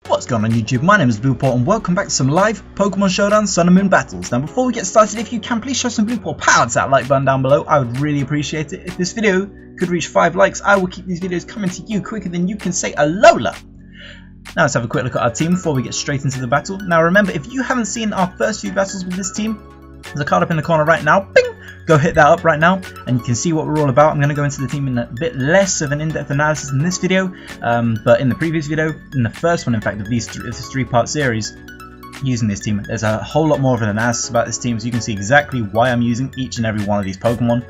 What's going on YouTube? My name is BluePaw and welcome back to some live Pokemon Showdown Sun and Moon battles. Now before we get started, if you can please show some BluePaw power to that like button down below. I would really appreciate it. If this video could reach 5 likes, I will keep these videos coming to you quicker than you can say Alola. Now let's have a quick look at our team before we get straight into the battle. Now remember, if you haven't seen our first few battles with this team, there's a card up in the corner right now. Bing! Go hit that up right now and you can see what we're all about. I'm going to go into the team in a bit less of an in-depth analysis in this video, but in the previous video, in the first one in fact of this three-part series using this team, there's a whole lot more of an analysis about this team, so you can see exactly why I'm using each and every one of these Pokemon,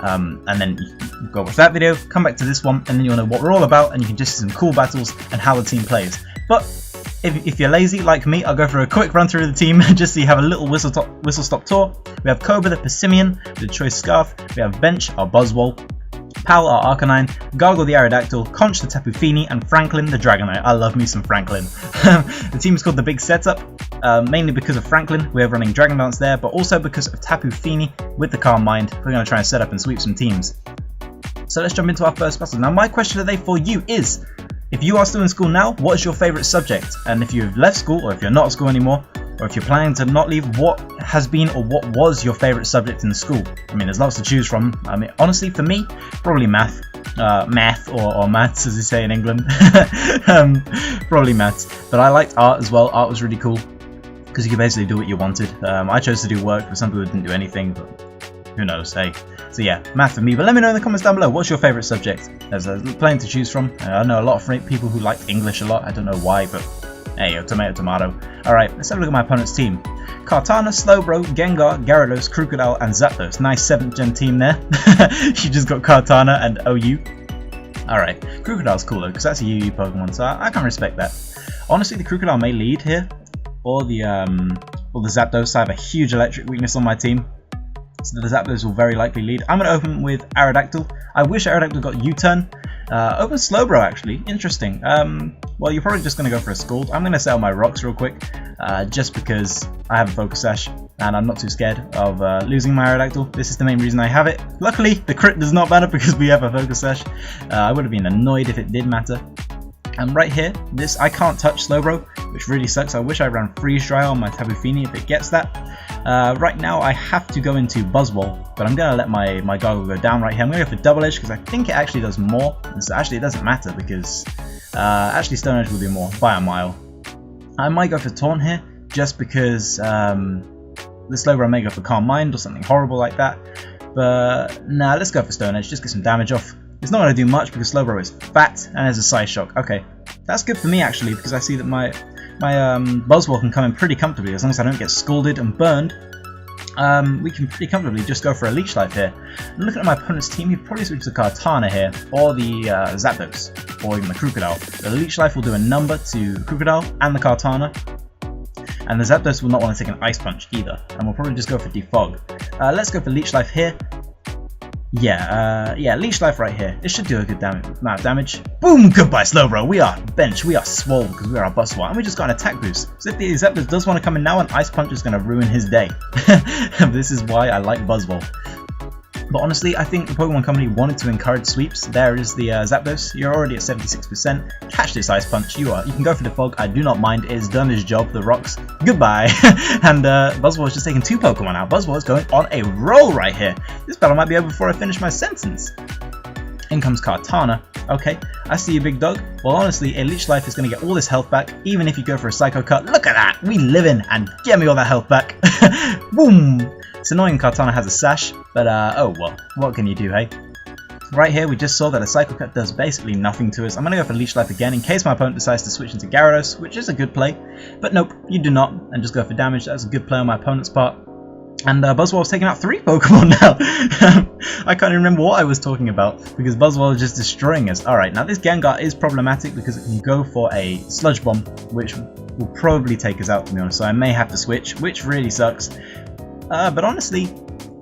and then you go watch that video, come back to this one, and then you'll know what we're all about and you can just see some cool battles and how the team plays. But if you're lazy like me, I'll go for a quick run through the team just so you have a little whistle stop tour. We have Cobra the Persimmon with the Choice Scarf, we have Bench our Buzzwole, Pal our Arcanine, Gargle the Aerodactyl, Conch the Tapu Fini, and Franklin the Dragonite. I love me some Franklin. The team is called the Big Setup, mainly because of Franklin. We're running Dragon Dance there, but also because of Tapu Fini with the Calm Mind. We're going to try and set up and sweep some teams. So let's jump into our first battle. Now my question today for you is, if you are still in school now, what is your favourite subject? And if you've left school, or if you're not at school anymore, or if you're planning to not leave, what has been or what was your favourite subject in school? I mean, there's lots to choose from. I mean, honestly, for me, probably math. Math or maths, as they say in England. Probably maths. But I liked art as well. Art was really cool because you could basically do what you wanted. I chose to do work, but some people didn't do anything. But who knows, hey. So yeah, math for me. But let me know in the comments down below, what's your favourite subject? There's plenty to choose from. I know a lot of people who like English a lot. I don't know why, but hey, tomato, tomato. Alright, let's have a look at my opponent's team. Kartana, Slowbro, Gengar, Gyarados, Crocodile, and Zapdos. Nice 7th gen team there. You just got Kartana and OU. Alright, Crocodile's cool though, because that's a UU Pokemon, so I can respect that. Honestly, the Crocodile may lead here, or the Zapdos. I have a huge electric weakness on my team, so the Zapdos will very likely lead. I'm going to open with Aerodactyl. I wish Aerodactyl got U-turn. Open Slowbro actually, interesting. Well, you're probably just going to go for a Scald. I'm going to sell my rocks real quick, just because I have a Focus Sash and I'm not too scared of losing my Aerodactyl. This is the main reason I have it. Luckily, the crit does not matter because we have a Focus Sash. I would have been annoyed if it did matter. And right here, this I can't touch Slowbro, which really sucks. I wish I ran Freeze Dry on my Tapu Fini if it gets that. Right now I have to go into Buzzwole, but I'm going to let my Gargle go down right here. I'm going to go for Double Edge because I think it actually does more. So actually it doesn't matter because actually Stone Edge will do more by a mile. I might go for Taunt here just because the Slowbro may go for Calm Mind or something horrible like that. But nah, let's go for Stone Edge, just get some damage off. It's not going to do much because Slowbro is fat and has a Psy Shock. Okay, that's good for me actually because I see that my Buzzwole can come in pretty comfortably as long as I don't get scalded and burned. We can pretty comfortably just go for a Leech Life here. And looking at my opponent's team, he'd probably switch to Kartana here, or the Zapdos, or even the Crocodile. The Leech Life will do a number to Crocodile and the Kartana, and the Zapdos will not want to take an Ice Punch either, and we'll probably just go for Defog. Let's go for Leech Life here. Yeah, Leech Life right here. It should do a good amount of damage. Boom! Goodbye, Slowbro. We are Bench. We are swole because we are a Buzzwole, and we just got an attack boost. So if the Zapdos does want to come in now, an Ice Punch is going to ruin his day. This is why I like Buzzwole. But honestly, I think the Pokemon Company wanted to encourage sweeps. There is the Zapdos. You're already at 76%. Catch this Ice Punch. You can go for the Fog. I do not mind. It has done its job. The rocks. Goodbye. And Buzzwole is just taking 2 Pokemon out. Buzzwole is going on a roll right here. This battle might be over before I finish my sentence. In comes Kartana. Okay, I see you, big dog. Well, honestly, a Leech Life is going to get all this health back, even if you go for a Psycho Cut. Look at that! We live in and get me all that health back. Boom! It's annoying Kartana has a Sash, but oh well, what can you do, hey? Right here, we just saw that a Psycho Cut does basically nothing to us. I'm going to go for Leech Life again in case my opponent decides to switch into Gyarados, which is a good play. But nope, you do not, and just go for damage. That's a good play on my opponent's part. And Buzzwole's taking out 3 Pokemon now. I can't even remember what I was talking about because Buzzwole is just destroying us. Alright, now this Gengar is problematic because it can go for a Sludge Bomb, which will probably take us out, to be honest. So I may have to switch, which really sucks. But honestly,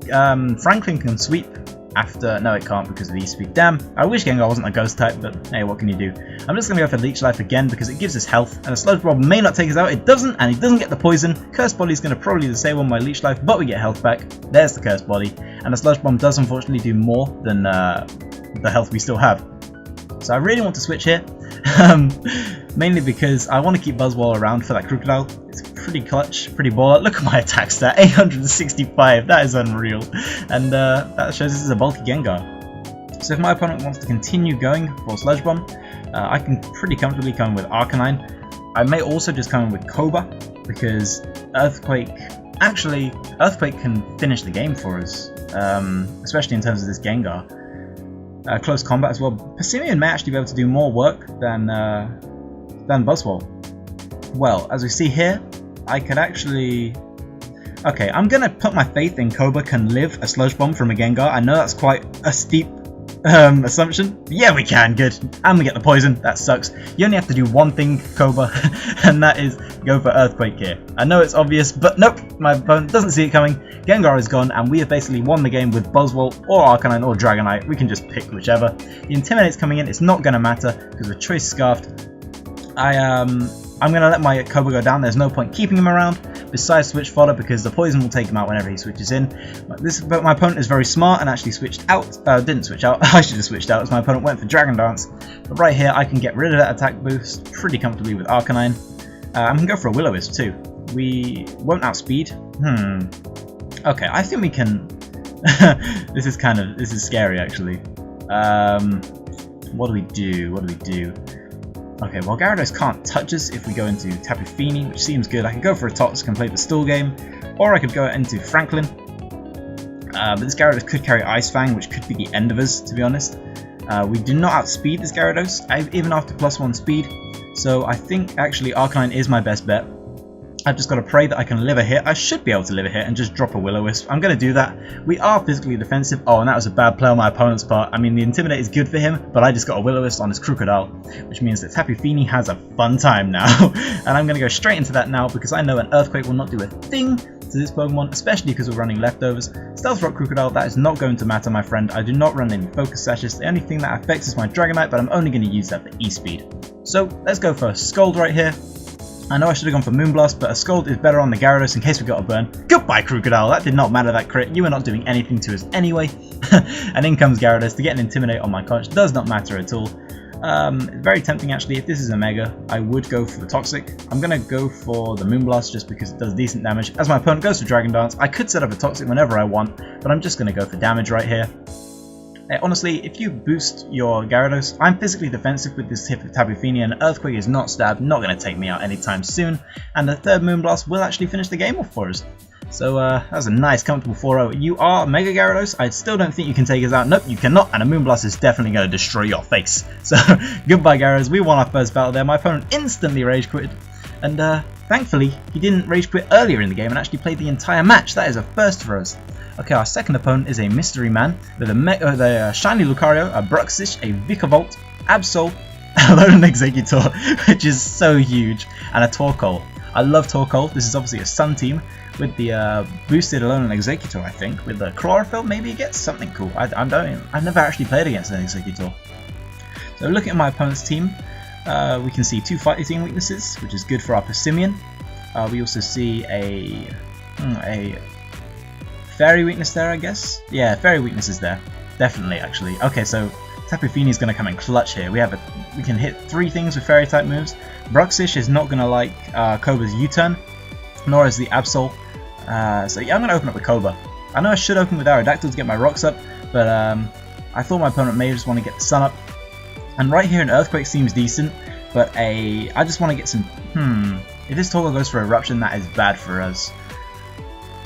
Franklin can sweep after... No, it can't because of E-Speed. Damn, I wish Gengar wasn't a Ghost type, but hey, what can you do? I'm just going to go for Leech Life again because it gives us health, and a Sludge Bomb may not take us out. It doesn't, and it doesn't get the poison. Curse Body is going to probably disable my Leech Life, but we get health back. There's the Curse Body, and a Sludge Bomb does unfortunately do more than the health we still have. So I really want to switch here. Mainly because I want to keep Buzzwole around for that Crocodile. It's pretty clutch, pretty baller. Look at my attack stat, 865, that is unreal. And that shows this is a bulky Gengar. So if my opponent wants to continue going for Sludge Bomb, I can pretty comfortably come in with Arcanine. I may also just come in with Cobra, because Earthquake can finish the game for us, especially in terms of this Gengar. Close combat as well. Persimmon may actually be able to do more work than Buzzwole. Well, as we see here, I could actually... Okay, I'm gonna put my faith in Cobra can live a Sludge Bomb from a Gengar. I know that's quite a steep assumption. Yeah, we can. Good. And we get the poison. That sucks. You only have to do one thing, Cobra, and that is go for Earthquake here. I know it's obvious, but nope. My opponent doesn't see it coming. Gengar is gone, and we have basically won the game with Buzzwole or Arcanine or Dragonite. We can just pick whichever. The Intimidate's coming in. It's not going to matter because with Choice Scarfed, I'm going to let my Cobra go down. There's no point keeping him around. Besides Switch Fodder, because the poison will take him out whenever he switches in. But my opponent is very smart and actually switched out. Didn't switch out. I should have switched out as my opponent went for Dragon Dance. But right here, I can get rid of that attack boost pretty comfortably with Arcanine. I can go for a Will-O-Wisp too. We won't outspeed. Okay, I think we can. This is scary actually. What do we do? Okay, well Gyarados can't touch us if we go into Tapu Fini, which seems good. I could go for a Toxic and play the Stall game, or I could go into Franklin. But this Gyarados could carry Ice Fang, which could be the end of us, to be honest. We do not outspeed this Gyarados, even after +1 speed. So I think actually Arcanine is my best bet. I've just got to pray that I can live a hit. I should be able to live a hit and just drop a Will-O-Wisp. I'm going to do that. We are physically defensive. Oh, and that was a bad play on my opponent's part. I mean, the Intimidate is good for him, but I just got a Will-O-Wisp on his Crocodile, which means that Tapu Fini has a fun time now. And I'm going to go straight into that now because I know an Earthquake will not do a thing to this Pokemon, especially because we're running leftovers. Stealth Rock Crocodile, that is not going to matter, my friend. I do not run any Focus Sashes. The only thing that affects is my Dragonite, but I'm only going to use that for E-Speed. So let's go for Scold right here. I know I should have gone for Moonblast, but a Scold is better on the Gyarados in case we got a burn. Goodbye, Crocodile. That did not matter, that crit. You were not doing anything to us anyway. And in comes Gyarados. To get an Intimidate on my conch does not matter at all. Very tempting, actually. If this is a Mega, I would go for the Toxic. I'm going to go for the Moonblast just because it does decent damage. As my opponent goes for Dragon Dance, I could set up a Toxic whenever I want, but I'm just going to go for damage right here. Honestly, if you boost your Gyarados, I'm physically defensive with this hit of Tapu Fini, and Earthquake is not stabbed, not going to take me out anytime soon, and the third Moonblast will actually finish the game off for us. So that was a nice, comfortable 4-0. You are Mega Gyarados. I still don't think you can take us out. Nope, you cannot, and a Moonblast is definitely going to destroy your face. So goodbye, Gyarados. We won our first battle there. My opponent instantly rage quit, and thankfully he didn't rage quit earlier in the game and actually played the entire match. That is a first for us. Okay, our second opponent is a Mystery Man with a Shiny Lucario, a Bruxish, a Vikavolt, Absol, Alolan Executor, which is so huge, and a Torkoal. I love Torkoal. This is obviously a Sun team with the boosted Alolan Executor, I think. With the Chlorophyll, maybe it gets something cool. I've never actually played against an Executor. So looking at my opponent's team, we can see two fighting weaknesses, which is good for our Persimmon. We also see a Fairy weakness there, I guess. Yeah, Fairy weakness is there. Definitely, actually. Okay, so Tapu Fini is going to come in clutch here. We can hit 3 things with Fairy type moves. Bruxish is not going to like Cobra's U-turn, nor is the Absol. So yeah, I'm going to open up with Cobra. I know I should open with Aerodactyl to get my rocks up, but I thought my opponent may just want to get the sun up. And right here an Earthquake seems decent, but I just want to get some... If this Torkoal goes for Eruption, that is bad for us.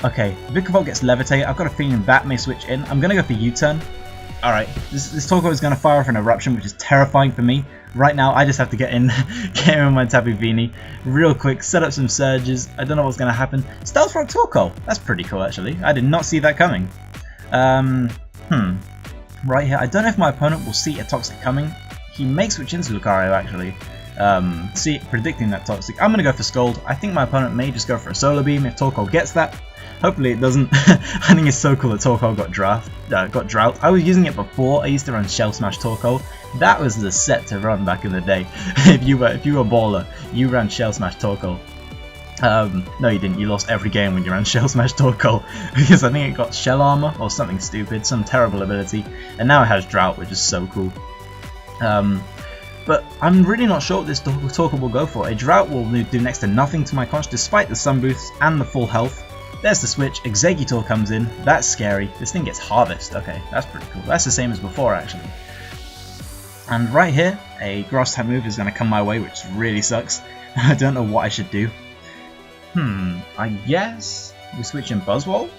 Okay, Vikavolt gets Levitate. I've got a feeling that may switch in. I'm going to go for U-turn. Alright, this Torkoal is going to fire off an Eruption, which is terrifying for me. Right now, I just have to get in with my Tapu Fini real quick, set up some surges. I don't know what's going to happen. Stealth Rock Torkoal. That's pretty cool, actually. I did not see that coming. Right here, I don't know if my opponent will see a Toxic coming. He may switch into Lucario, actually. Predicting that Toxic. I'm going to go for Scold. I think my opponent may just go for a Solar Beam if Torkoal gets that. Hopefully it doesn't. I think it's so cool that Torkoal got Drought. I was using it before. I used to run Shell Smash Torkoal. That was the set to run back in the day. if you were a baller, you ran Shell Smash Torkoal. No you didn't. You lost every game when you ran Shell Smash Torkoal because I think it got Shell Armor or something stupid, some terrible ability, and now it has Drought, which is so cool. But I'm really not sure what this Torkoal will go for. A Drought will do next to nothing to my Conch despite the Sun Boosts and the full health. There's the switch, Exeggutor comes in, that's scary. This thing gets Harvest, okay, that's pretty cool. That's the same as before actually. And right here, a Grass type move is going to come my way, which really sucks. I don't know what I should do. I guess we switch in Buzzwole?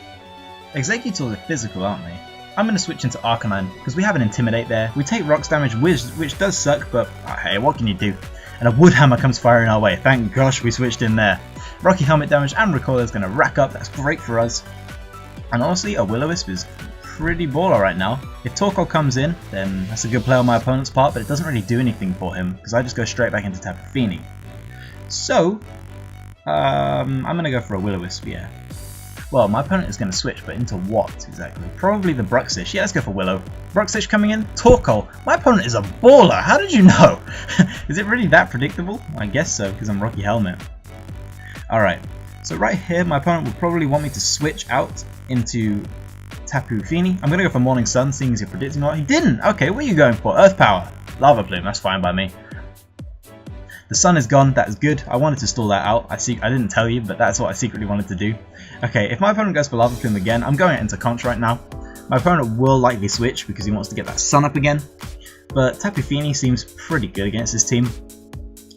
Exeggutors are physical, aren't they? I'm going to switch into Arcanine, because we have an Intimidate there. We take Rocks damage, which does suck, but hey, what can you do? And a Wood Hammer comes firing our way. Thank gosh we switched in there. Rocky Helmet damage and Recoil is going to rack up. That's great for us. And honestly, a Will-O-Wisp is pretty baller right now. If Torkoal comes in, then that's a good play on my opponent's part, but it doesn't really do anything for him, because I just go straight back into Tapu Fini. So, I'm going to go for a Will-O-Wisp, yeah. Well, my opponent is going to switch, but into what exactly? Probably the Bruxish. Yeah, let's go for Willow. Bruxish coming in. Torkoal. My opponent is a baller. How did you know? Is it really that predictable? I guess so, because I'm Rocky Helmet. Alright, so right here, my opponent will probably want me to switch out into Tapu Fini. I'm going to go for Morning Sun, seeing as you're predicting what he didn't. Okay, what are you going for? Earth Power. Lava Plume. That's fine by me. The sun is gone, that is good. I wanted to stall that out. I didn't tell you, but that's what I secretly wanted to do. Okay, if my opponent goes for Lava Plume again, I'm going into Conch right now. My opponent will likely switch because he wants to get that sun up again. But Tapu Fini seems pretty good against this team.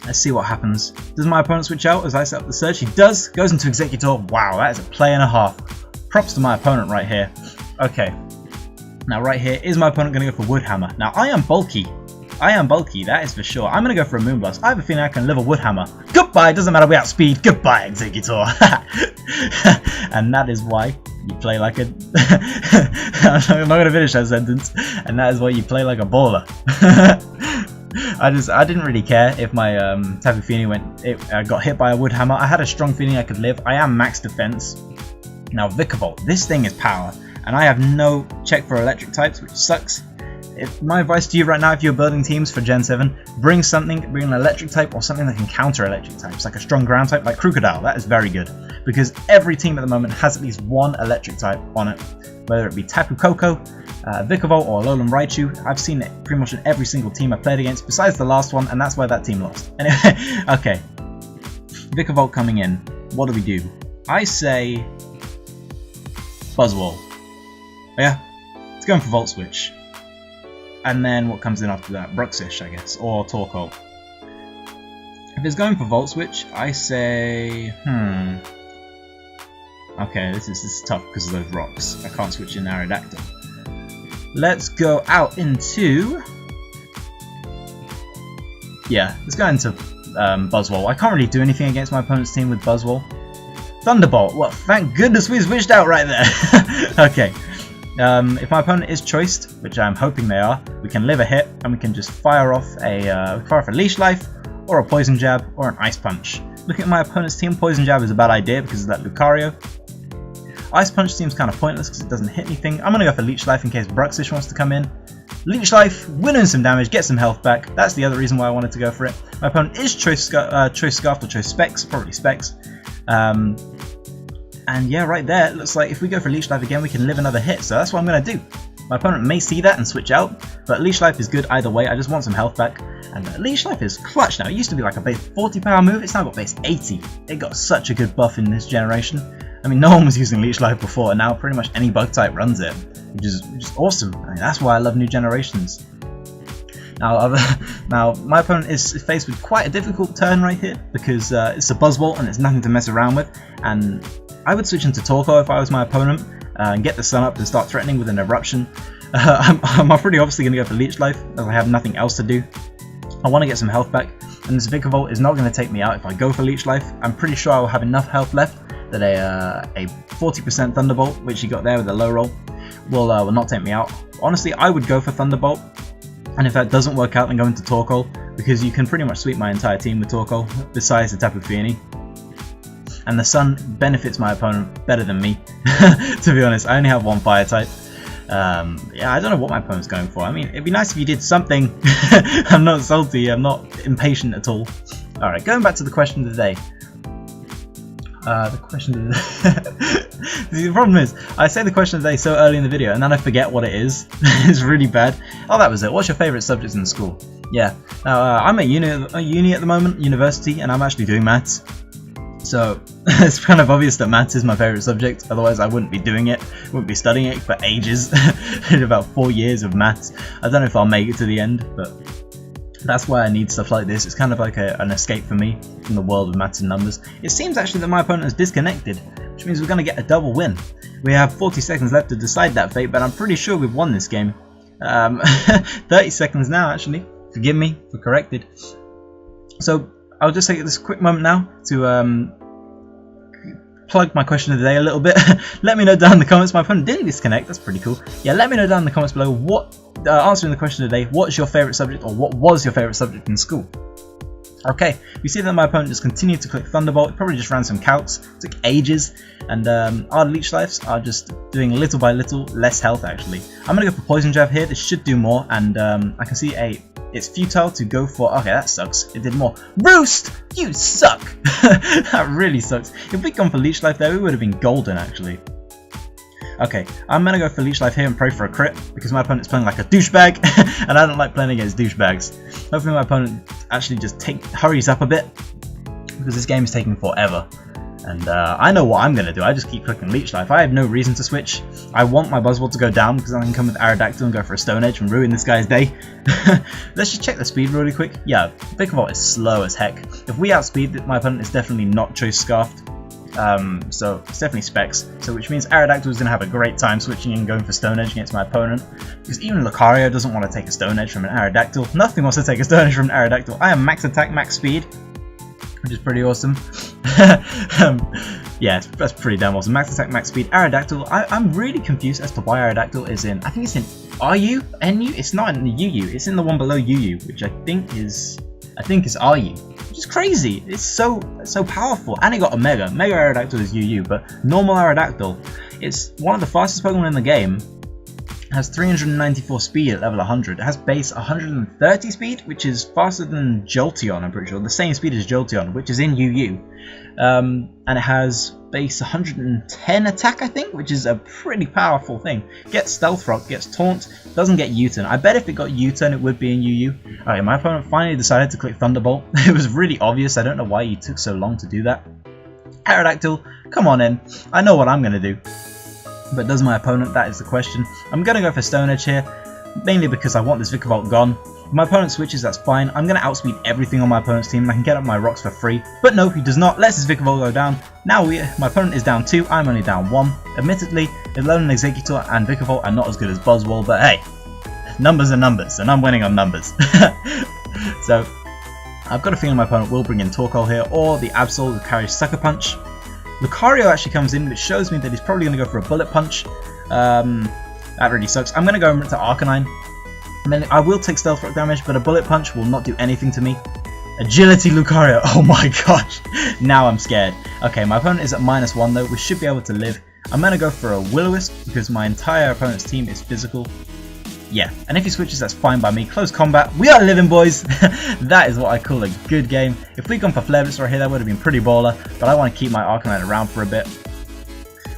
Let's see what happens. Does my opponent switch out as I set up the surge? He does. Goes into Exeggutor. Wow, that is a play and a half. Props to my opponent right here. Okay. Now right here, is my opponent going to go for Wood Hammer? Now I am bulky. That is for sure. I'm going to go for a Moonblast. I have a feeling I can live a Wood Hammer. Goodbye, doesn't matter, we outspeed. Goodbye, Exeggutor. And that is why you play like a... I'm not going to finish that sentence. And that is why you play like a baller. I didn't really care if my Tapu Fini got hit by a Wood Hammer. I had a strong feeling I could live. I am max defense. Now Vikavolt, this thing is power. And I have no check for electric types, which sucks. My advice to you right now, if you're building teams for Gen 7, bring an electric type or something that can counter electric types, like a strong ground type like Crocodile. That is very good, because every team at the moment has at least one electric type on it, whether it be Tapu Koko, Vikavolt or Alolan Raichu. I've seen it pretty much in every single team I've played against, besides the last one, and that's why that team lost. Anyway, okay, Vikavolt coming in, what do? I say Buzzwole. Yeah, it's going for Volt Switch. And then what comes in after that? Bruxish, I guess, or Torkoal. If it's going for Volt Switch, I say, okay, this is tough because of those rocks. I can't switch in Aerodactyl. Let's go out into... Yeah, let's go into Buzzwole. I can't really do anything against my opponent's team with Buzzwole. Thunderbolt. Well, thank goodness we switched out right there. Okay. If my opponent is choiced, which I'm hoping they are, we can live a hit and we can just fire off a Leash Life, or a Poison Jab, or an Ice Punch. Looking at my opponent's team, Poison Jab is a bad idea because of that Lucario. Ice Punch seems kind of pointless because it doesn't hit anything. I'm going to go for Leech Life in case Bruxish wants to come in. Leech Life, win in some damage, get some health back. That's the other reason why I wanted to go for it. My opponent is Choice Scarf or Choice Specs, probably Specs. And yeah, right there, it looks like if we go for Leech Life again, we can live another hit, so that's what I'm going to do. My opponent may see that and switch out, but Leech Life is good either way. I just want some health back. And Leech Life is clutch now. It used to be like a base 40 power move, it's now got base 80. It got such a good buff in this generation. I mean, no one was using Leech Life before, and now pretty much any bug type runs it, which is awesome. I mean, that's why I love new generations. Now, my opponent is faced with quite a difficult turn right here, because it's a Buzzwole and it's nothing to mess around with, and I would switch into Torkoal if I was my opponent, and get the sun up and start threatening with an Eruption. I'm pretty obviously going to go for Leech Life, as I have nothing else to do. I want to get some health back, and this Vikavolt is not going to take me out if I go for Leech Life. I'm pretty sure I will have enough health left that a 40% Thunderbolt, which he got there with a low roll, will not take me out. Honestly, I would go for Thunderbolt, and if that doesn't work out, then go into Torkoal, because you can pretty much sweep my entire team with Torkoal, besides the Tapu Fini. And the sun benefits my opponent better than me, to be honest. I only have one fire type. Yeah, I don't know what my opponent's going for. I mean, it'd be nice if you did something. I'm not salty, I'm not impatient at all. Alright, going back to the question of the day. The problem is, I say the question of the day so early in the video and then I forget what it is. It's really bad. Oh, that was it. What's your favourite subject in school? Yeah. Now, I'm at uni at the moment, university, and I'm actually doing maths. So, it's kind of obvious that maths is my favourite subject, otherwise I wouldn't be doing it, wouldn't be studying it for ages. About 4 years of maths. I don't know if I'll make it to the end, but that's why I need stuff like this. It's kind of like an escape for me from the world of maths and numbers. It seems actually that my opponent is disconnected, which means we're going to get a double win. We have 40 seconds left to decide that fate, but I'm pretty sure we've won this game. 30 seconds now, actually. Forgive me for corrected. So I'll just take this quick moment now to plug my question of the day a little bit. Let me know down in the comments. My opponent didn't disconnect. That's pretty cool. Yeah, let me know down in the comments below what answering the question of the day. What's your favourite subject, or what was your favourite subject in school? Okay, we see that my opponent just continued to click Thunderbolt. He probably just ran some calcs, took ages, and our leech lives are just doing little by little less health actually. I'm gonna go for Poison Jab here. This should do more, and I can see it's futile to go for. Okay, that sucks. It did more. Roost, you suck. That really sucks. If we'd gone for Leech Life there, we would have been golden actually. Okay, I'm gonna go for Leech Life here and pray for a crit because my opponent's playing like a douchebag, and I don't like playing against douchebags. Hopefully my opponent actually just hurries up a bit because this game is taking forever. And I know what I'm going to do. I just keep clicking Leech Life. I have no reason to switch. I want my Buzzwole to go down because I can come with Aerodactyl and go for a Stone Edge and ruin this guy's day. Let's just check the speed really quick. Yeah, Vikavolt is slow as heck. If we outspeed it, my opponent is definitely not Choice Scarfed. So it's definitely Specs. So which means Aerodactyl is going to have a great time switching and going for Stone Edge against my opponent. Because even Lucario doesn't want to take a Stone Edge from an Aerodactyl. Nothing wants to take a Stone Edge from an Aerodactyl. I am max attack, max speed, which is pretty awesome. Yeah, that's pretty damn awesome. Max attack, max speed, Aerodactyl. I'm really confused as to why Aerodactyl is in. I think it's in RU, NU. It's not in the UU. It's in the one below UU, which I think is RU, which is crazy. It's so powerful, and it got a Mega. Mega Aerodactyl is UU, but normal Aerodactyl. It's one of the fastest Pokemon in the game. It has 394 speed at level 100. It has base 130 speed, which is faster than Jolteon, I'm pretty sure. The same speed as Jolteon, which is in UU. And it has base 110 attack, I think, which is a pretty powerful thing. Gets Stealth Rock, gets Taunt, doesn't get U-Turn. I bet if it got U-Turn, it would be in UU. Alright, my opponent finally decided to click Thunderbolt. It was really obvious. I don't know why he took so long to do that. Aerodactyl, come on in. I know what I'm going to do. But does my opponent? That is the question. I'm going to go for Stone Edge here, mainly because I want this Vikavolt gone. If my opponent switches, that's fine. I'm going to outspeed everything on my opponent's team and I can get up my rocks for free. But no, he does not. Lets his Vikavolt go down. Now my opponent is down 2, I'm only down 1. Admittedly, Alolan Executor and Vikavolt are not as good as Buzzwole, but hey, numbers are numbers, and I'm winning on numbers. So, I've got a feeling my opponent will bring in Torkoal here, or the Absol who carries Sucker Punch. Lucario actually comes in, which shows me that he's probably going to go for a Bullet Punch. That really sucks. I'm going to go into Arcanine. I will take Stealth Rock damage, but a Bullet Punch will not do anything to me. Agility Lucario, oh my gosh. Now I'm scared. Okay, my opponent is at -1 though. We should be able to live. I'm going to go for a Will-O-Wisp because my entire opponent's team is physical. Yeah, and if he switches, that's fine by me. Close combat, we are living, boys. That is what I call a good game. If we'd gone for Flare Blitz right here, that would have been pretty baller, but I want to keep my Arcanine around for a bit.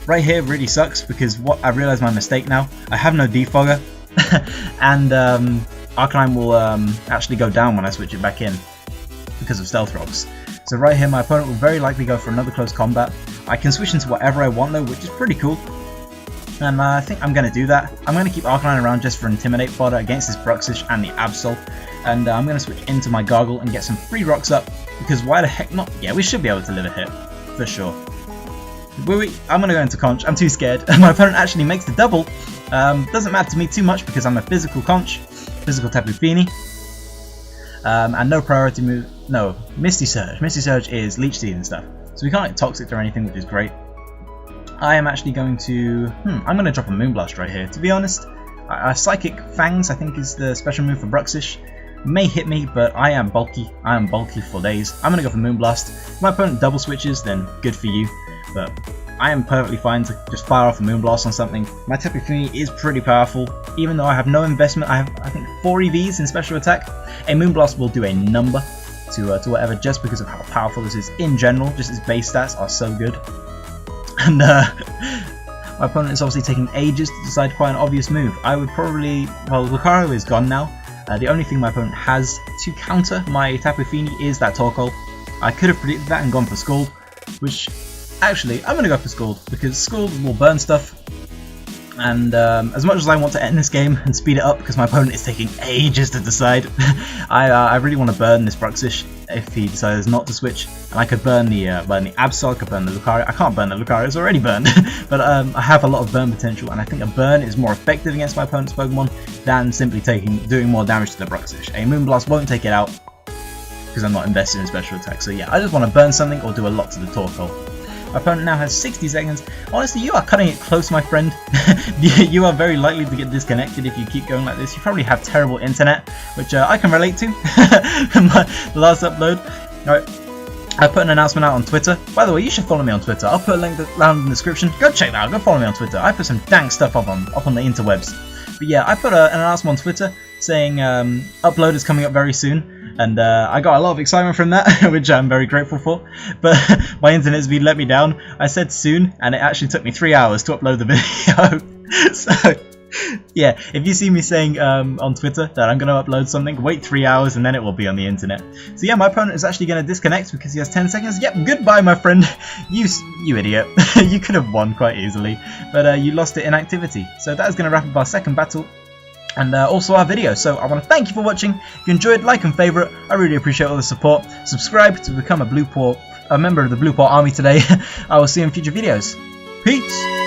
Right here really sucks because I realised my mistake now. I have no Defogger, and Arcanine will actually go down when I switch it back in because of Stealth Rocks. So right here, my opponent will very likely go for another close combat. I can switch into whatever I want though, which is pretty cool. And I think I'm going to do that. I'm going to keep Arcanine around just for Intimidate fodder against this Bruxish and the Absol. And I'm going to switch into my Gargle and get some free rocks up. Because why the heck not? Yeah, we should be able to live a hit. For sure. I'm going to go into Conch. I'm too scared. My opponent actually makes the double. Doesn't matter to me too much because I'm a physical Conch. Physical Tapu Fini. And no priority move. No, Misty Surge. Misty Surge is Leech Seed and stuff. So we can't get Toxic or anything, which is great. I am actually going to... I'm going to drop a Moonblast right here. To be honest, Psychic Fangs, I think, is the special move for Bruxish. May hit me, but I am bulky. I am bulky for days. I'm going to go for Moonblast. If my opponent double switches, then good for you. But I am perfectly fine to just fire off a Moonblast on something. My Tapu Fini is pretty powerful. Even though I have no investment, I have, I think, 4 EVs in special attack. A Moonblast will do a number to whatever, just because of how powerful this is in general. Just its base stats are so good. and my opponent is obviously taking ages to decide quite an obvious move. I would probably, well, Lucario is gone now. The only thing my opponent has to counter my Tapu Fini is that Torkoal. I could have predicted that and gone for Scald, which actually I'm going to go for Scald because Scald will burn stuff. And as much as I want to end this game and speed it up because my opponent is taking ages to decide, I really want to burn this Bruxish if he decides not to switch. And I could burn the Absol, I could burn the Lucario. I can't burn the Lucario, it's already burned. But I have a lot of burn potential, and I think a burn is more effective against my opponent's Pokemon than simply doing more damage to the Bruxish. A Moonblast won't take it out because I'm not invested in special attacks. So yeah, I just want to burn something or do a lot to the Torkoal. My opponent now has 60 seconds. Honestly, you are cutting it close, my friend. You are very likely to get disconnected if you keep going like this. You probably have terrible internet, which I can relate to. My last upload. Alright, I put an announcement out on Twitter. By the way, you should follow me on Twitter. I'll put a link down in the description. Go check that out. Go follow me on Twitter. I put some dank stuff up on the interwebs. But yeah, I put an announcement on Twitter saying upload is coming up very soon. And I got a lot of excitement from that, which I'm very grateful for. But my internet speed let me down. I said soon, and it actually took me 3 hours to upload the video. So, yeah, if you see me saying on Twitter that I'm going to upload something, wait 3 hours and then it will be on the internet. So yeah, my opponent is actually going to disconnect because he has 10 seconds. Yep, goodbye, my friend. You idiot. You could have won quite easily, but you lost it in activity. So that is going to wrap up our second battle. And also our video. So I want to thank you for watching. If you enjoyed, like and favourite. I really appreciate all the support. Subscribe to become a member of the BluePaw army today. I will see you in future videos. Peace!